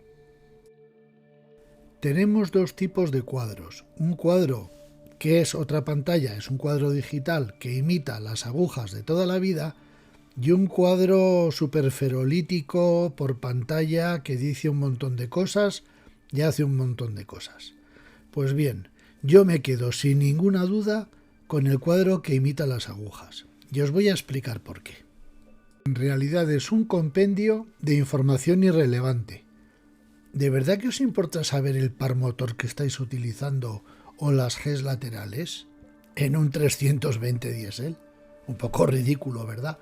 Tenemos dos tipos de cuadros. Un cuadro que es otra pantalla, es un cuadro digital que imita las agujas de toda la vida, y un cuadro superferolítico por pantalla que dice un montón de cosas y hace un montón de cosas. Pues bien, yo me quedo sin ninguna duda con el cuadro que imita las agujas. Y os voy a explicar por qué. En realidad es un compendio de información irrelevante. ¿De verdad que os importa saber el par motor que estáis utilizando o las Gs laterales en un 320 diésel? Un poco ridículo, ¿verdad?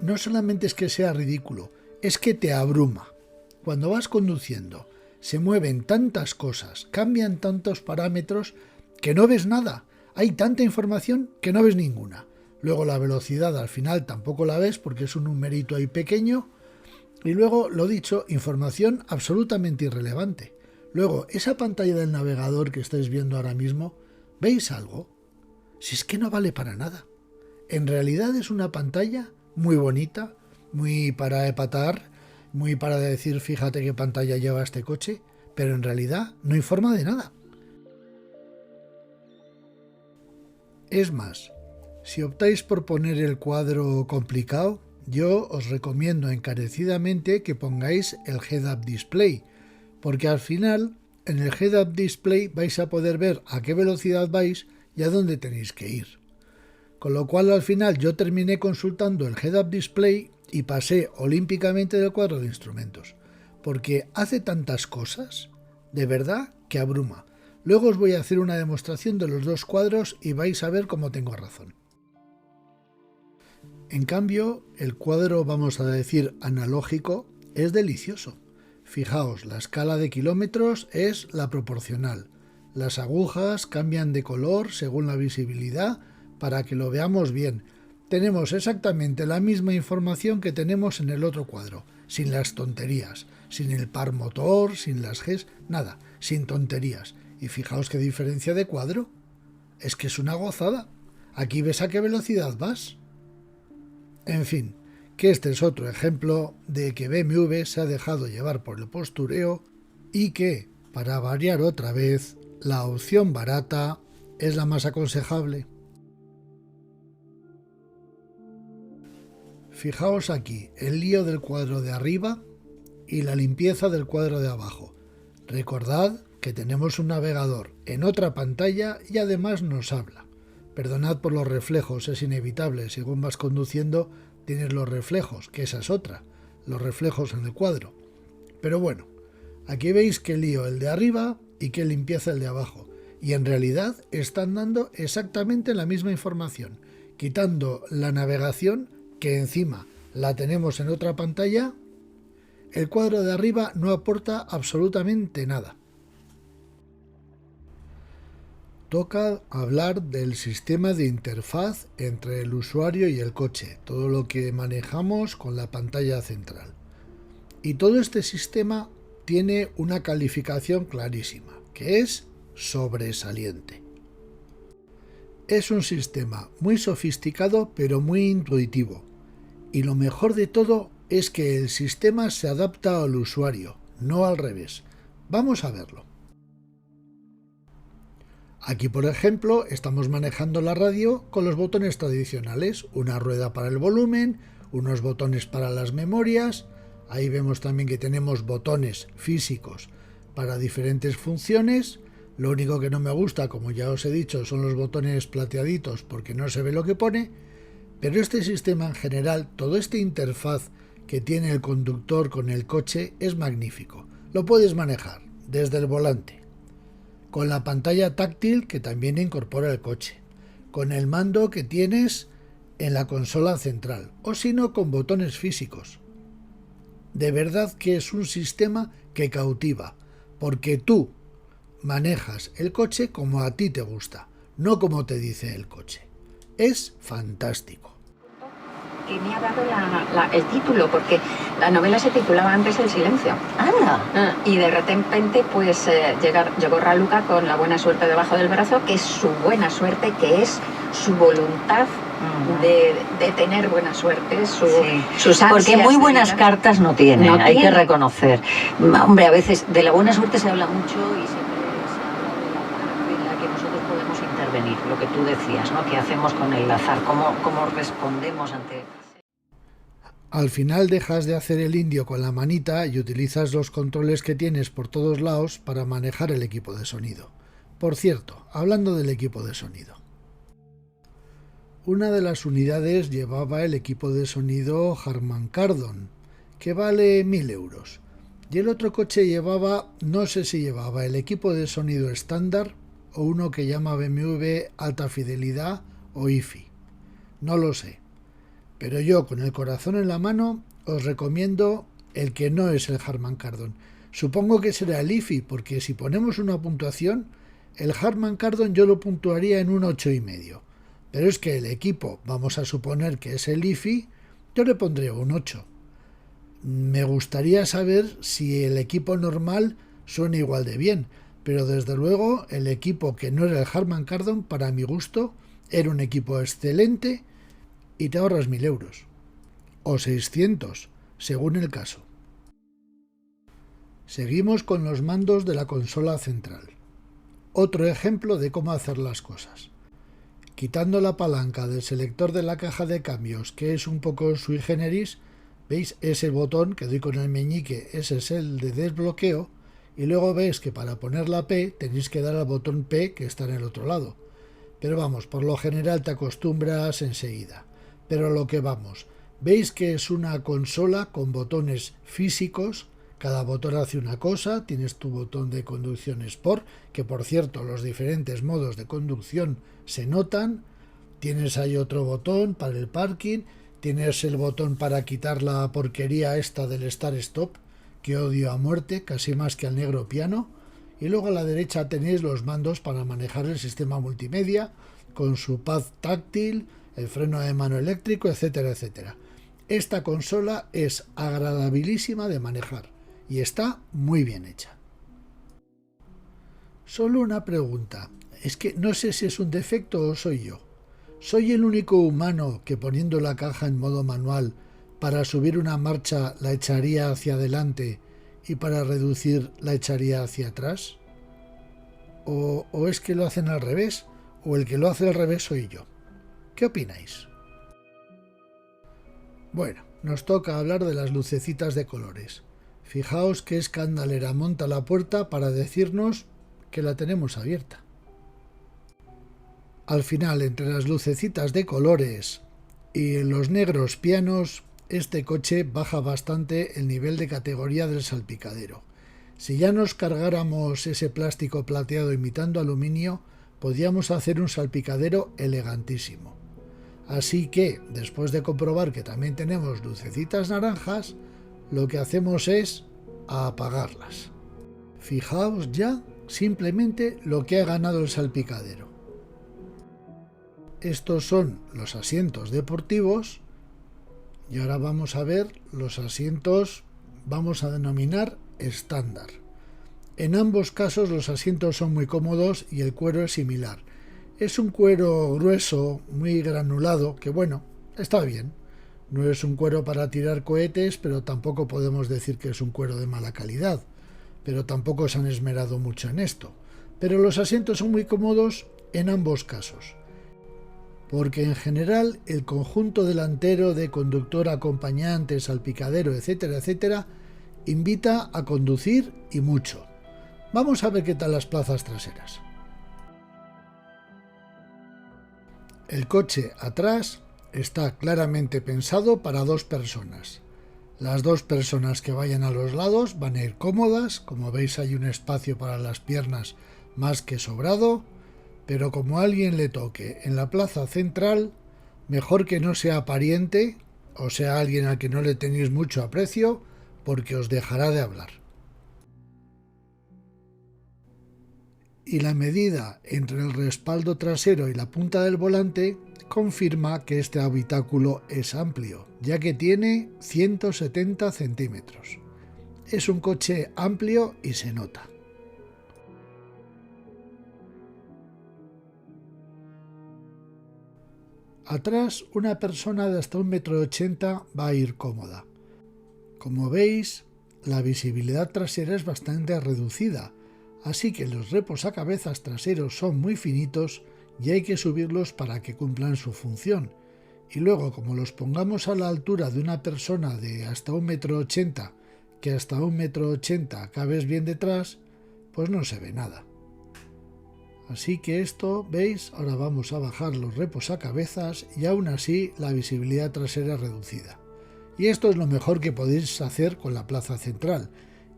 No solamente es que sea ridículo, es que te abruma. Cuando vas conduciendo, se mueven tantas cosas, cambian tantos parámetros que no ves nada. Hay tanta información que no ves ninguna. Luego la velocidad al final tampoco la ves porque es un numerito ahí pequeño. Y luego, lo dicho, información absolutamente irrelevante. Luego, esa pantalla del navegador que estáis viendo ahora mismo, ¿veis algo? Si es que no vale para nada. En realidad es una pantalla muy bonita, muy para epatar, muy para decir fíjate qué pantalla lleva este coche, pero en realidad no informa de nada. Es más, si optáis por poner el cuadro complicado, yo os recomiendo encarecidamente que pongáis el Head-Up Display, porque al final en el Head-Up Display vais a poder ver a qué velocidad vais y a dónde tenéis que ir. Con lo cual al final yo terminé consultando el Head-Up Display y pasé olímpicamente del cuadro de instrumentos, porque hace tantas cosas, de verdad, que abruma. Luego os voy a hacer una demostración de los dos cuadros y vais a ver cómo tengo razón. En cambio, el cuadro, vamos a decir, analógico, es delicioso. Fijaos, la escala de kilómetros es la proporcional. Las agujas cambian de color según la visibilidad para que lo veamos bien. Tenemos exactamente la misma información que tenemos en el otro cuadro, sin las tonterías, sin el par motor, sin las Gs, nada, sin tonterías. Y fijaos qué diferencia de cuadro. Es que es una gozada. Aquí ves a qué velocidad vas. En fin, que este es otro ejemplo de que BMW se ha dejado llevar por el postureo y que, para variar otra vez, la opción barata es la más aconsejable. Fijaos aquí el lío del cuadro de arriba y la limpieza del cuadro de abajo. Recordad que tenemos un navegador en otra pantalla y además nos habla. Perdonad por los reflejos, es inevitable, según vas conduciendo tienes los reflejos, que esa es otra, los reflejos en el cuadro. Pero bueno, aquí veis qué lío el de arriba y qué limpieza el de abajo, y en realidad están dando exactamente la misma información, quitando la navegación, que encima la tenemos en otra pantalla. El cuadro de arriba no aporta absolutamente nada. Toca hablar del sistema de interfaz entre el usuario y el coche, todo lo que manejamos con la pantalla central. Y todo este sistema tiene una calificación clarísima, que es sobresaliente. Es un sistema muy sofisticado pero muy intuitivo. Y lo mejor de todo es que el sistema se adapta al usuario, no al revés. Vamos a verlo. Aquí, por ejemplo, estamos manejando la radio con los botones tradicionales, una rueda para el volumen, unos botones para las memorias. Ahí vemos también que tenemos botones físicos para diferentes funciones. Lo único que no me gusta, como ya os he dicho, son los botones plateaditos porque no se ve lo que pone. Pero este sistema en general, toda esta interfaz que tiene el conductor con el coche es magnífico. Lo puedes manejar desde el volante, con la pantalla táctil que también incorpora el coche, con el mando que tienes en la consola central, o si no, con botones físicos. De verdad que es un sistema que cautiva, porque tú manejas el coche como a ti te gusta, no como te dice el coche. Es fantástico. Que me ha dado el título, porque la novela se titulaba antes El silencio. ¡Anda! Y de repente pues llegó Raluca con la buena suerte debajo del brazo, que es su buena suerte, que es su voluntad de tener buena suerte, sus ansias. Porque muy buenas cartas no tiene, hay que reconocer. Hombre, a veces de la buena suerte se habla mucho y siempre se habla de la parte en la que nosotros podemos intervenir, lo que tú decías, ¿no? ¿Qué hacemos con el azar? ¿Cómo respondemos ante...? Al final dejas de hacer el indio con la manita y utilizas los controles que tienes por todos lados para manejar el equipo de sonido. Por cierto, hablando del equipo de sonido. Una de las unidades llevaba el equipo de sonido Harman Kardon, que vale 1.000 euros. Y el otro coche llevaba, no sé si llevaba el equipo de sonido estándar o uno que llama BMW Alta Fidelidad o IFI. No lo sé. Pero yo, con el corazón en la mano, os recomiendo el que no es el Harman Kardon. Supongo que será el IFI, porque si ponemos una puntuación, el Harman Kardon yo lo puntuaría en un 8,5. Pero es que el equipo, vamos a suponer que es el IFI, yo le pondré un 8. Me gustaría saber si el equipo normal suena igual de bien, pero desde luego el equipo que no era el Harman Kardon, para mi gusto, era un equipo excelente y te ahorras 1.000 euros. O 600, según el caso. Seguimos con los mandos de la consola central. Otro ejemplo de cómo hacer las cosas. Quitando la palanca del selector de la caja de cambios, que es un poco sui generis, veis ese botón que doy con el meñique, ese es el de desbloqueo, y luego veis que para poner la P tenéis que dar al botón P que está en el otro lado. Pero vamos, por lo general te acostumbras enseguida. Pero a lo que vamos, veis que es una consola con botones físicos, cada botón hace una cosa, tienes tu botón de conducción Sport, que por cierto los diferentes modos de conducción se notan, tienes ahí otro botón para el parking, tienes el botón para quitar la porquería esta del Start Stop, que odio a muerte, casi más que al negro piano, y luego a la derecha tenéis los mandos para manejar el sistema multimedia, con su pad táctil, el freno de mano eléctrico, etcétera, etcétera. Esta consola es agradabilísima de manejar y está muy bien hecha. Solo una pregunta, es que no sé si es un defecto o soy yo. ¿Soy el único humano que poniendo la caja en modo manual para subir una marcha la echaría hacia adelante y para reducir la echaría hacia atrás? ¿O es que lo hacen al revés? ¿O el que lo hace al revés soy yo? ¿Qué opináis? Bueno, nos toca hablar de las lucecitas de colores. Fijaos qué escandalera monta la puerta para decirnos que la tenemos abierta. Al final, entre las lucecitas de colores y los negros pianos, este coche baja bastante el nivel de categoría del salpicadero. Si ya nos cargáramos ese plástico plateado imitando aluminio, podríamos hacer un salpicadero elegantísimo. Así que, después de comprobar que también tenemos lucecitas naranjas, lo que hacemos es apagarlas. Fijaos ya simplemente lo que ha ganado el salpicadero. Estos son los asientos deportivos y ahora vamos a ver los asientos, vamos a denominar estándar. En ambos casos los asientos son muy cómodos y el cuero es similar. Es un cuero grueso, muy granulado, que bueno, está bien. No es un cuero para tirar cohetes, pero tampoco podemos decir que es un cuero de mala calidad. Pero tampoco se han esmerado mucho en esto. Pero los asientos son muy cómodos en ambos casos. Porque en general el conjunto delantero de conductor, acompañante, salpicadero, etcétera, etcétera, invita a conducir y mucho. Vamos a ver qué tal las plazas traseras. El coche atrás está claramente pensado para dos personas. Las dos personas que vayan a los lados van a ir cómodas, como veis hay un espacio para las piernas más que sobrado, pero como a alguien le toque en la plaza central, mejor que no sea pariente, o sea alguien al que no le tenéis mucho aprecio, porque os dejará de hablar. Y la medida entre el respaldo trasero y la punta del volante confirma que este habitáculo es amplio, ya que tiene 170 centímetros. Es un coche amplio y se nota. Atrás, una persona de hasta 1,80 m va a ir cómoda. Como veis, la visibilidad trasera es bastante reducida, así que los reposacabezas traseros son muy finitos y hay que subirlos para que cumplan su función. Y luego, como los pongamos a la altura de una persona de hasta 1,80 m, que hasta 1,80 m cabes bien detrás, pues no se ve nada. Así que esto, ¿veis? Ahora vamos a bajar los reposacabezas y aún así la visibilidad trasera es reducida. Y esto es lo mejor que podéis hacer con la plaza central,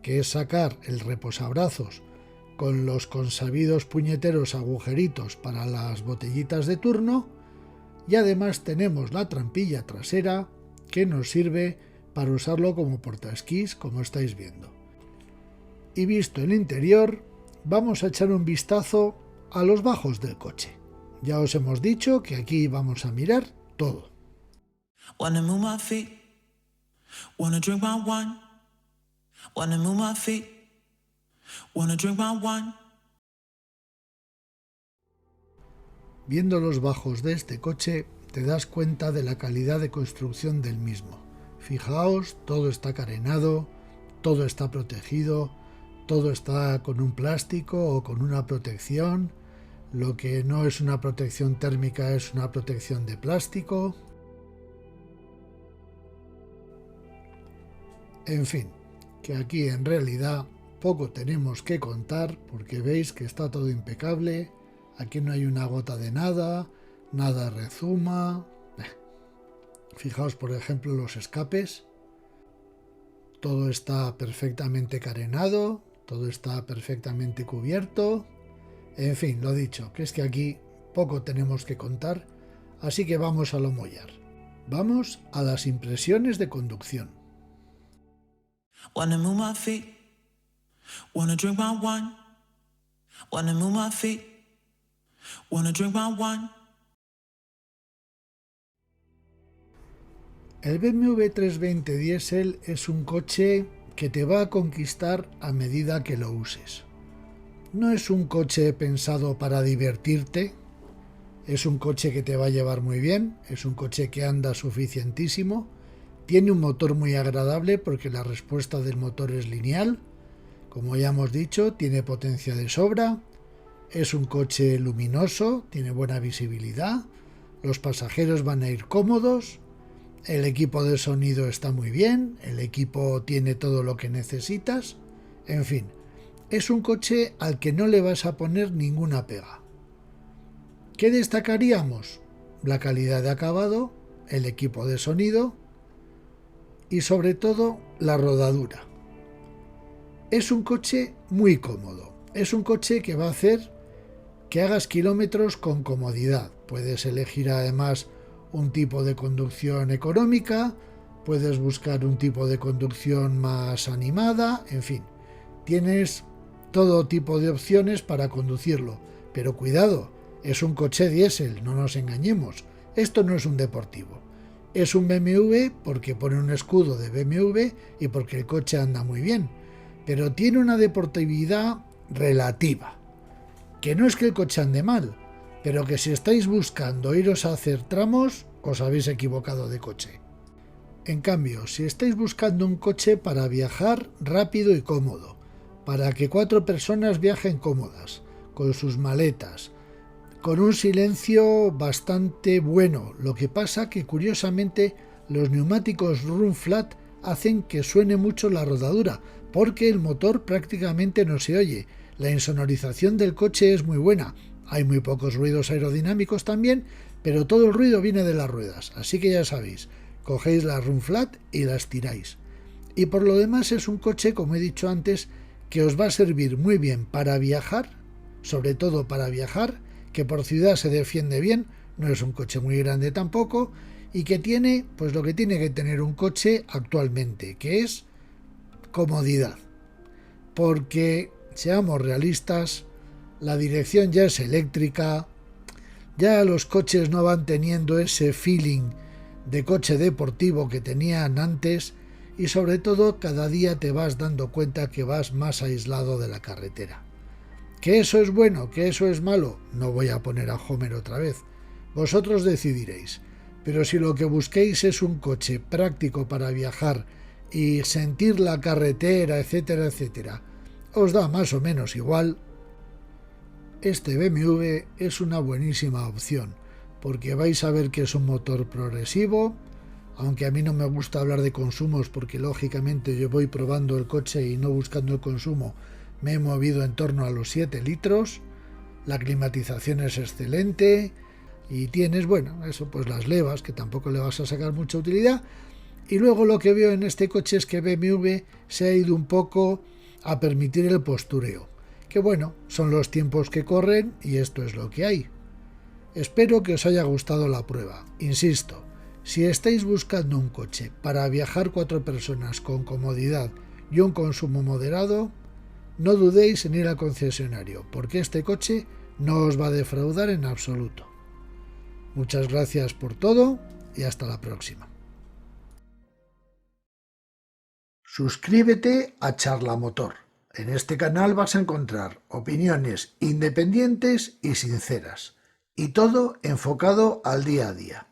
que es sacar el reposabrazos con los consabidos puñeteros agujeritos para las botellitas de turno, y además tenemos la trampilla trasera que nos sirve para usarlo como portaesquís, como estáis viendo. Y visto el interior, vamos a echar un vistazo a los bajos del coche. Ya os hemos dicho que aquí vamos a mirar todo. Wanna move my feet, wanna drink my wine, wanna move my feet, wanna drink my wine. Viendo los bajos de este coche, te das cuenta de la calidad de construcción del mismo. Fijaos, todo está carenado, todo está protegido, todo está con un plástico o con una protección. Lo que no es una protección térmica es una protección de plástico. En fin, que aquí en realidad poco tenemos que contar porque veis que está todo impecable. Aquí no hay una gota de nada, nada rezuma. Fijaos, por ejemplo, los escapes. Todo está perfectamente carenado, todo está perfectamente cubierto. En fin, lo dicho, que es que aquí poco tenemos que contar, así que vamos a lo mollar. Vamos a las impresiones de conducción. Wanna move my feet, wanna drink my wine, wanna move my feet, wanna drink my wine. El BMW 320 Diesel es un coche que te va a conquistar a medida que lo uses. No es un coche pensado para divertirte, es un coche que te va a llevar muy bien, es un coche que anda suficientísimo, tiene un motor muy agradable porque la respuesta del motor es lineal, como ya hemos dicho, tiene potencia de sobra, es un coche luminoso, tiene buena visibilidad, los pasajeros van a ir cómodos, el equipo de sonido está muy bien, el equipo tiene todo lo que necesitas, en fin, es un coche al que no le vas a poner ninguna pega. ¿Qué destacaríamos? La calidad de acabado, el equipo de sonido y sobre todo la rodadura. Es un coche muy cómodo, es un coche que va a hacer que hagas kilómetros con comodidad. Puedes elegir además un tipo de conducción económica, puedes buscar un tipo de conducción más animada, en fin, tienes todo tipo de opciones para conducirlo, pero cuidado, es un coche diésel, no nos engañemos, esto no es un deportivo, es un BMW porque pone un escudo de BMW y porque el coche anda muy bien, pero tiene una deportividad relativa, que no es que el coche ande mal, pero que si estáis buscando iros a hacer tramos, os habéis equivocado de coche. En cambio, si estáis buscando un coche para viajar rápido y cómodo, para que 4 personas viajen cómodas, con sus maletas, con un silencio bastante bueno, lo que pasa que curiosamente los neumáticos Run Flat hacen que suene mucho la rodadura, porque el motor prácticamente no se oye, la insonorización del coche es muy buena, hay muy pocos ruidos aerodinámicos también, pero todo el ruido viene de las ruedas, así que ya sabéis, cogéis la Run Flat y las tiráis. Y por lo demás es un coche, como he dicho antes, que os va a servir muy bien para viajar, sobre todo para viajar, que por ciudad se defiende bien, no es un coche muy grande tampoco, y que tiene pues lo que tiene que tener un coche actualmente, que es comodidad. Porque, seamos realistas, la dirección ya es eléctrica, ya los coches no van teniendo ese feeling de coche deportivo que tenían antes y sobre todo cada día te vas dando cuenta que vas más aislado de la carretera. ¿Que eso es bueno? ¿Que eso es malo? No voy a poner a Homer otra vez. Vosotros decidiréis. Pero si lo que busquéis es un coche práctico para viajar y sentir la carretera, etcétera, etcétera, os da más o menos igual, este BMW es una buenísima opción, porque vais a ver que es un motor progresivo, aunque a mí no me gusta hablar de consumos porque lógicamente yo voy probando el coche y no buscando el consumo, me he movido en torno a los 7 litros, la climatización es excelente y tienes, bueno, eso pues las levas que tampoco le vas a sacar mucha utilidad, y luego lo que veo en este coche es que BMW se ha ido un poco a permitir el postureo. Que bueno, son los tiempos que corren y esto es lo que hay. Espero que os haya gustado la prueba. Insisto, si estáis buscando un coche para viajar 4 personas con comodidad y un consumo moderado, no dudéis en ir al concesionario, porque este coche no os va a defraudar en absoluto. Muchas gracias por todo y hasta la próxima. Suscríbete a Charlamotor. En este canal vas a encontrar opiniones independientes y sinceras, y todo enfocado al día a día.